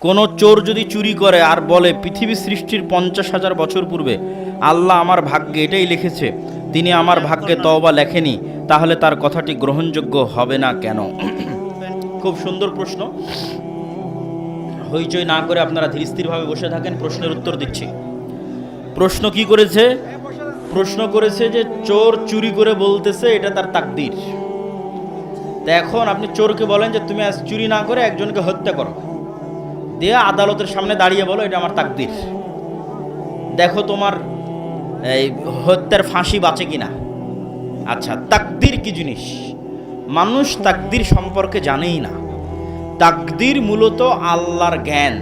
কোনো চোর যদি চুরি করে আর বলে পৃথিবী সৃষ্টির 50,000 বছর পূর্বে আল্লাহ আমার ভাগ্যে এটাই লিখেছে, তিনি আমার ভাগ্যে তওবা লেখেনি, তাহলে তার কথাটি গ্রহণযোগ্য হবে না কেন? খুব সুন্দর প্রশ্ন। হইচই না করে আপনারা ধীরস্থিরভাবে বসে থাকেন, প্রশ্নের উত্তর দিচ্ছি। প্রশ্ন কি করেছে? প্রশ্ন করেছে যে চোর চুরি করে বলতেছে এটা তার তাকদীর। তা এখন আপনি চোরকে বলেন যে তুমি আজ চুরি না করে একজনকে হত্যা করো, দিয়ে আদালতের সামনে দাঁড়িয়ে বলো এটা আমার তাকদীর, দেখো তোমার এই হত্যার ফাঁসি বাঁচে কিনা। আচ্ছা, তাকদীর কি জিনিস? মানুষ তাকদীর সম্পর্কে জানেই না। তাকদীর মূলত আল্লাহর জ্ঞান।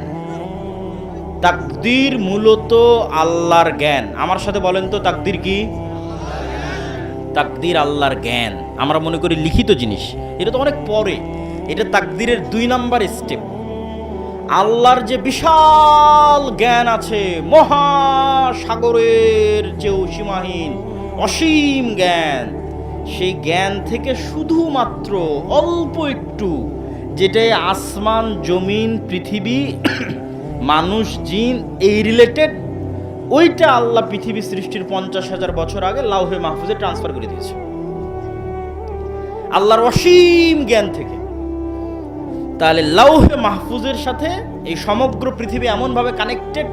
তাকদীর মূলত আল্লাহর জ্ঞান। আমার সাথে বলেন তো তাকদীর কি? তাকদীর আল্লাহর জ্ঞান। আমরা মনে করি লিখিত জিনিস, এটা তো অনেক পরে। এটা তাকদীরের 2 নাম্বার স্টেপ। আল্লাহর যে বিশাল জ্ঞান আছে, মহাসাগরের চেয়েও সীমাহীন অসীম জ্ঞান, সেই জ্ঞান থেকে শুধুমাত্র অল্প একটু, যেটাই আসমান জমিন পৃথিবী মানুষ জিন এই রিলেটেড, ওইটা আল্লাহ পৃথিবী সৃষ্টির 50,000 বছর আগে লাউহে মাহফুজে ট্রান্সফার করে দিয়েছে আল্লাহর অসীম জ্ঞান থেকে। তাহলে লাউহে মাহফুজের সাথে এই সমগ্র পৃথিবী এমনভাবে কানেক্টেড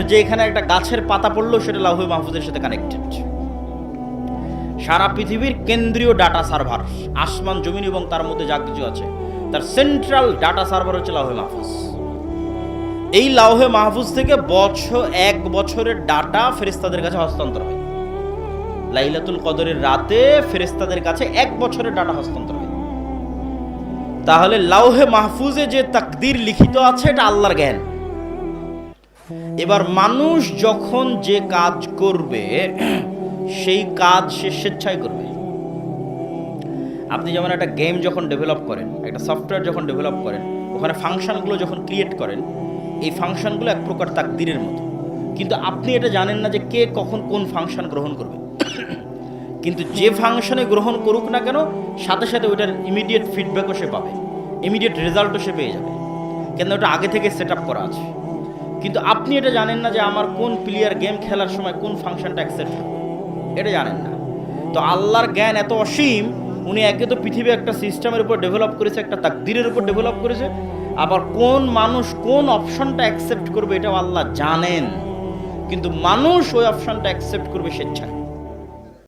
যে এখানে একটা গাছের পাতা পড়লেও সেটা লাউহে মাহফুজের সাথে কানেক্টেড। সারা পৃথিবীর কেন্দ্রীয় ডাটা সার্ভার, আসমান জমিন এবং তার মধ্যে যা কিছু আছে, তার সেন্ট্রাল ডাটা সার্ভার হচ্ছে লাউহে মাহফুজ। এই লাউহে মাহফুজ থেকে এক বছরের ডাটা ফেরেশতাদের কাছে হস্তান্তর হয়। লাইলাতুল কদরের রাতে ফেরেশতাদের কাছে 1 বছরের ডাটা হস্তান্তর হয়। তাহলে লাউহে মাহফুজে যে তাকদীর লিখিত আছে এটা আল্লাহর জ্ঞান। এবার মানুষ যখন যে কাজ করবে সেই কাজ সে স্বেচ্ছায় করবে। আপনি যেমন একটা গেম যখন ডেভেলপ করেন, একটা সফটওয়্যার যখন ডেভেলপ করেন, ওখানে ফাংশনগুলো যখন ক্রিয়েট করেন, এই ফাংশনগুলো এক প্রকার তাকদীরের মতো। কিন্তু আপনি এটা জানেন না যে কে কখন কোন ফাংশন গ্রহণ করবে। কিন্তু যে ফাংশনে গ্রহণ করুক না কেন, সাথে সাথে ওইটার ইমিডিয়েট ফিডব্যাকও সে পাবে, ইমিডিয়েট রেজাল্টও সে পেয়ে যাবে, কেন ওটা আগে থেকে সেট আপ করা আছে। কিন্তু আপনি এটা জানেন না যে আমার কোন প্লেয়ার গেম খেলার সময় কোন ফাংশনটা অ্যাকসেপ্ট করবে, এটা জানেন না। তো আল্লাহর জ্ঞান এত অসীম, উনি একে তো পৃথিবী একটা সিস্টেমের উপর ডেভেলপ করেছে, একটা তাকদীরের উপর ডেভেলপ করেছে, আবার কোন মানুষ কোন অপশনটা অ্যাকসেপ্ট করবে এটাও আল্লাহ জানেন। কিন্তু মানুষ ওই অপশনটা অ্যাকসেপ্ট করবে স্বেচ্ছায়।